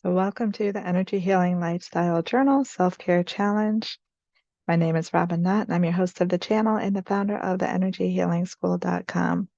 So welcome to the Energy Healing Lifestyle Journal Self-Care Challenge. My name is Robin Nutt, and I'm your host of the channel and the founder of the EnergyHealingSchool.com.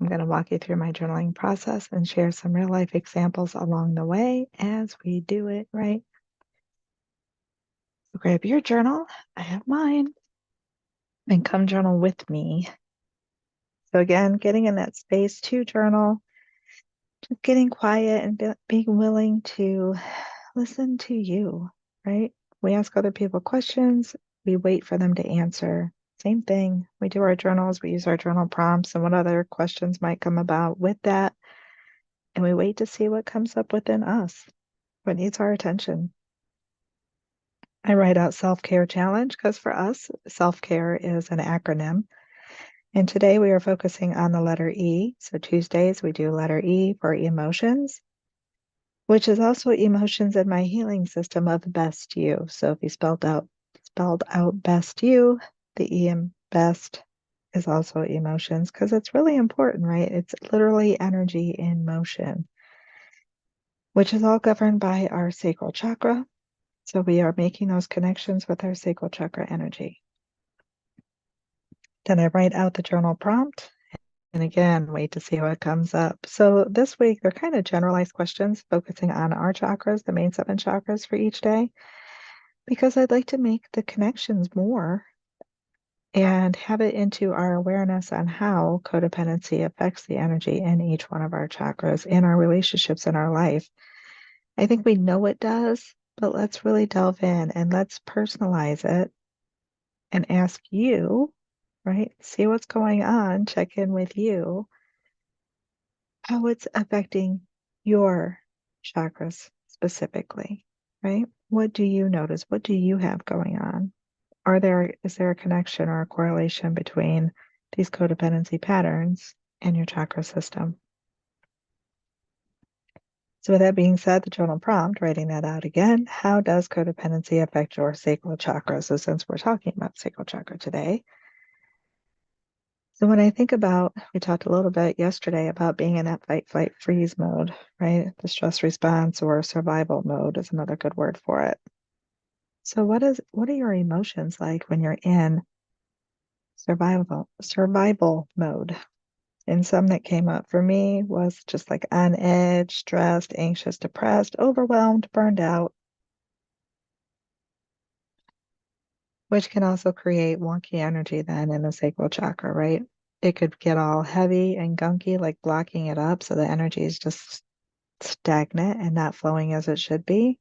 I'm going to walk you through my journaling process and share some real-life examples along the way as we do it right. So grab your journal. I have mine. And come journal with me. So again, getting in that space to journal, just getting quiet and being willing to listen to you, right? We ask other people questions, we wait for them to answer. Same thing. We do our journals, we use our journal prompts and what other questions might come about with that. And we wait to see what comes up within us, what needs our attention. I write out self-care challenge because for us, self-care is an acronym. And today we are focusing on the letter E. So Tuesdays we do letter E for emotions, which is also emotions in my healing system of best you. So if you spelled out best you, the E in best is also emotions because it's really important, right? It's literally energy in motion, which is all governed by our sacral chakra. So we are making those connections with our sacral chakra energy. Then I write out the journal prompt. And again, wait to see what comes up. So this week, they're kind of generalized questions focusing on our chakras, the main 7 chakras for each day, because I'd like to make the connections more and have it into our awareness on how codependency affects the energy in each one of our chakras and our relationships in our life. I think we know it does, but let's really delve in and let's personalize it and ask you, right? See what's going on, check in with you, how it's affecting your chakras specifically, right? What do you notice? What do you have going on? Is there a connection or a correlation between these codependency patterns and your chakra system? So with that being said, the journal prompt, writing that out again, how does codependency affect your sacral chakra? So since we're talking about sacral chakra today, so when I think about, we talked a little bit yesterday about being in that fight, flight, freeze mode, right? The stress response or survival mode is another good word for it. So what are your emotions like when you're in survival mode? And some that came up for me was just like on edge, stressed, anxious, depressed, overwhelmed, burned out, which can also create wonky energy then in the sacral chakra, right? It could get all heavy and gunky, like blocking it up. So the energy is just stagnant and not flowing as it should be.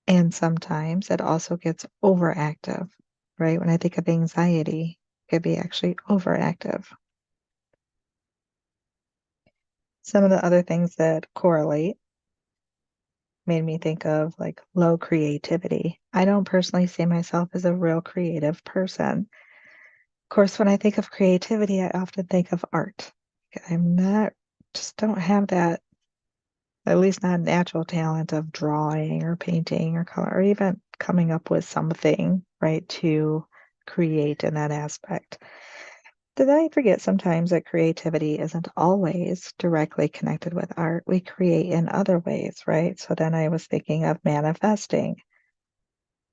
And sometimes it also gets overactive, right? When I think of anxiety, it could be actually overactive. Some of the other things that correlate made me think of like low creativity. I don't personally see myself as a real creative person. Of course, when I think of creativity, I often think of art. Just don't have that, at least not natural talent of drawing or painting or color, or even coming up with something, right, to create in that aspect. Did I forget sometimes that creativity isn't always directly connected with art? We create in other ways, right? So then I was thinking of manifesting.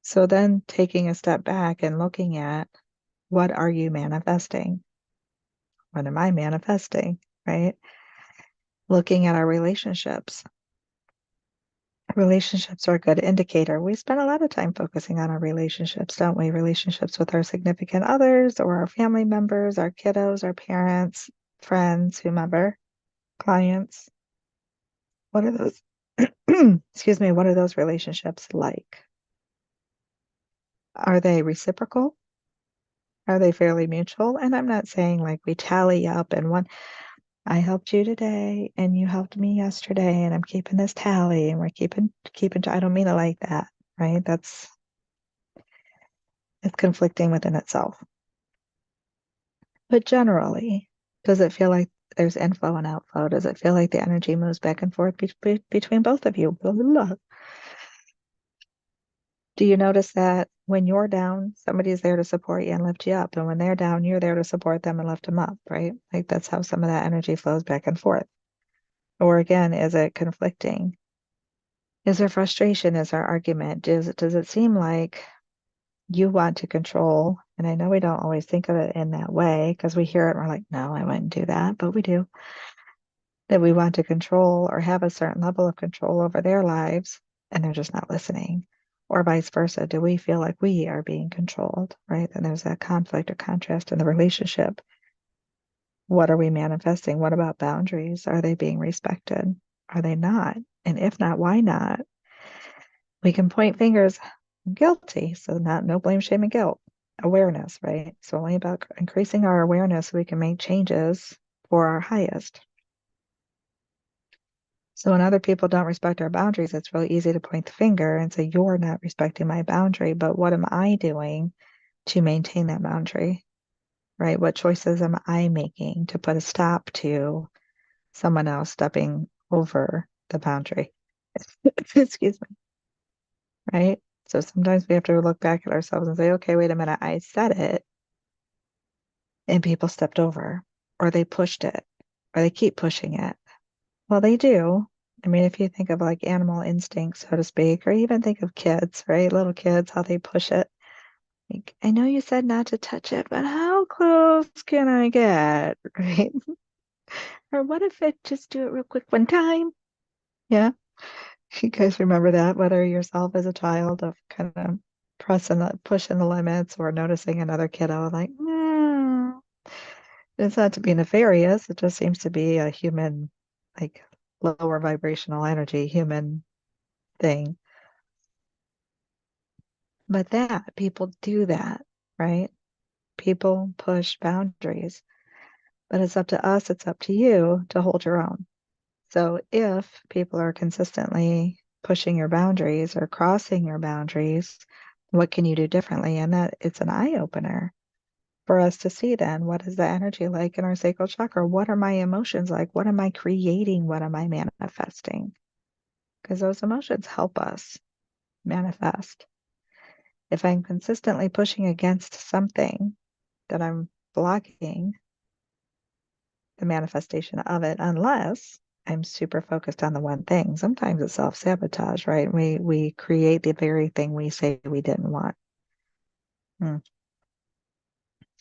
So then taking a step back and looking at what are you manifesting? What am I manifesting, right? Looking at our relationships. Relationships are a good indicator. We spend a lot of time focusing on our relationships, don't we? Relationships with our significant others or our family members, our kiddos, our parents, friends, whomever, clients. What are those, excuse me, what are those relationships like? Are they reciprocal? Are they fairly mutual? And I'm not saying like we tally up and I helped you today and you helped me yesterday and I'm keeping this tally and we're keeping I don't mean it like that, right? It's conflicting within itself. But generally, does it feel like there's inflow and outflow? Does it feel like the energy moves back and forth between both of you? Blah, blah, blah. Do you notice that when you're down, somebody's there to support you and lift you up? And when they're down, you're there to support them and lift them up, right? Like that's how some of that energy flows back and forth. Or again, is it conflicting? Is there frustration? Is there argument? Does it seem like you want to control? And I know we don't always think of it in that way because we hear it and we're like, no, I wouldn't do that, but we do. That we want to control or have a certain level of control over their lives and they're just not listening. Or vice versa. Do we feel like we are being controlled, right? And there's that conflict or contrast in the relationship. What are we manifesting? What about boundaries? Are they being respected? Are they not? And if not, why not? We can point fingers. I'm guilty. So no blame, shame, and guilt. Awareness, right? So only about increasing our awareness so we can make changes for our highest. So when other people don't respect our boundaries, it's really easy to point the finger and say, you're not respecting my boundary. But what am I doing to maintain that boundary, right? What choices am I making to put a stop to someone else stepping over the boundary? Excuse me, right? So sometimes we have to look back at ourselves and say, okay, wait a minute, I said it and people stepped over, or they pushed it, or they keep pushing it. Well, they do. I mean, if you think of like animal instinct, so to speak, or even think of kids, right? Little kids, how they push it. Like, I know you said not to touch it, but how close can I get? Right? Or what if it just do it real quick one time? Yeah. You guys remember that, whether yourself as a child of kind of pushing the limits or noticing another kiddo like, it's not to be nefarious. It just seems to be a human, like lower vibrational energy, human thing. But that people do that, right? People push boundaries, but it's up to us, it's up to you to hold your own. So if people are consistently pushing your boundaries or crossing your boundaries, what can you do differently? And that it's an eye opener for us to see then what is the energy like in our sacral chakra? What are my emotions like? What am I creating? What am I manifesting? Because those emotions help us manifest. If I'm consistently pushing against something, that I'm blocking the manifestation of it unless I'm super focused on the one thing. Sometimes it's self-sabotage, right? We create the very thing we say we didn't want.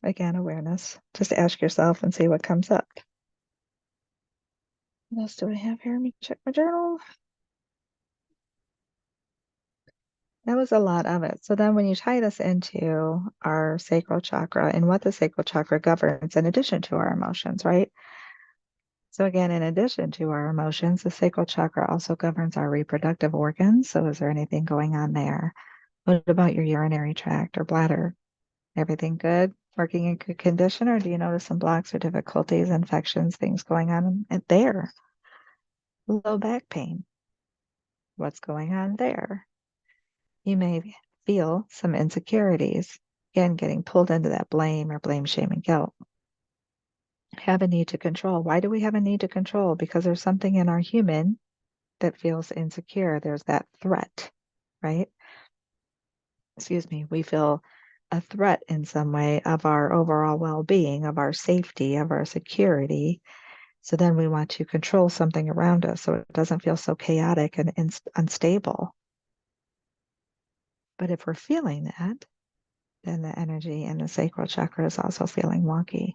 Again, awareness. Just ask yourself and see what comes up. What else do I have here? Let me check my journal. That was a lot of it. So then when you tie this into our sacral chakra and what the sacral chakra governs in addition to our emotions, right? So again, in addition to our emotions, the sacral chakra also governs our reproductive organs. So is there anything going on there? What about your urinary tract or bladder? Everything good? Working in good condition? Or do you notice some blocks or difficulties, infections, things going on there? Low back pain. What's going on there? You may feel some insecurities. Again, getting pulled into that blame, shame, and guilt. Have a need to control. Why do we have a need to control? Because there's something in our human that feels insecure. There's that threat, right? Excuse me. We feel a threat in some way of our overall well-being, of our safety, of our security. So then we want to control something around us so it doesn't feel so chaotic and unstable. But if we're feeling that, then the energy in the sacral chakra is also feeling wonky.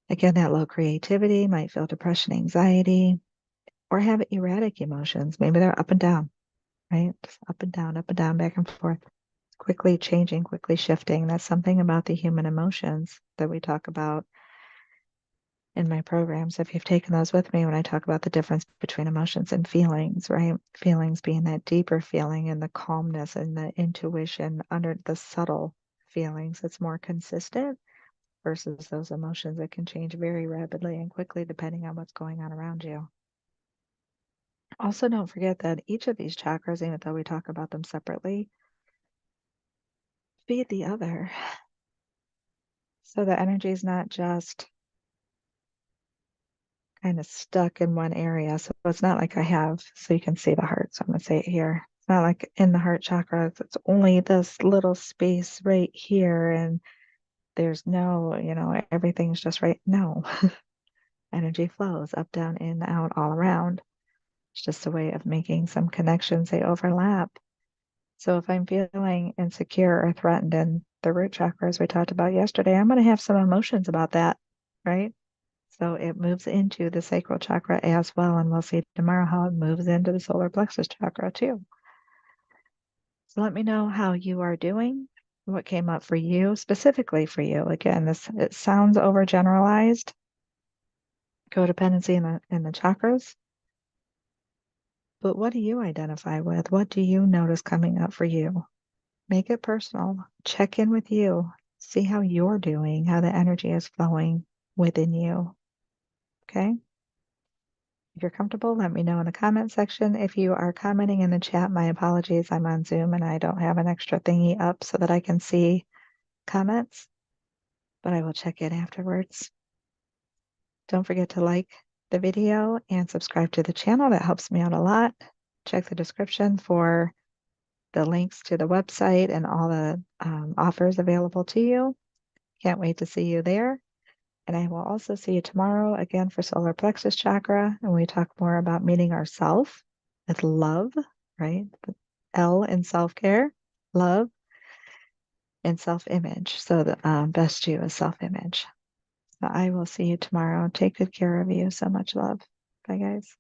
Again, that low creativity might feel depression, anxiety, or have erratic emotions. Maybe they're up and down, right? Just up and down, back and forth. Quickly changing, quickly shifting. That's something about the human emotions that we talk about in my programs. If you've taken those with me when I talk about the difference between emotions and feelings, right? Feelings being that deeper feeling and the calmness and the intuition under the subtle feelings. It's more consistent versus those emotions that can change very rapidly and quickly depending on what's going on around you. Also, don't forget that each of these chakras, even though we talk about them separately, feed the other. So the energy is not just kind of stuck in one area. So it's not like I have, so you can see the heart. So I'm going to say it here. It's not like in the heart chakra, it's only this little space right here. And there's no, everything's just right. No, energy flows up, down, in, out, all around. It's just a way of making some connections. They overlap. So if I'm feeling insecure or threatened in the root chakra, as we talked about yesterday, I'm going to have some emotions about that, right? So it moves into the sacral chakra as well. And we'll see tomorrow how it moves into the solar plexus chakra too. So let me know how you are doing, what came up for you, specifically for you. Again, it sounds overgeneralized, codependency in the chakras. But what do you identify with? What do you notice coming up for you? Make it personal. Check in with you. See how you're doing, how the energy is flowing within you. Okay? If you're comfortable, let me know in the comment section. If you are commenting in the chat, my apologies. I'm on Zoom and I don't have an extra thingy up so that I can see comments, but I will check in afterwards. Don't forget to like the video and subscribe to the channel. That helps me out a lot. Check the description for the links to the website and all the offers available to you. Can't wait to see you there. And I will also see you tomorrow again for solar plexus chakra. And we talk more about meeting ourself with love, right? The L in self-care, love, and self-image. So the best you is self-image. So I will see you tomorrow. Take good care of you. So much love. Bye, guys.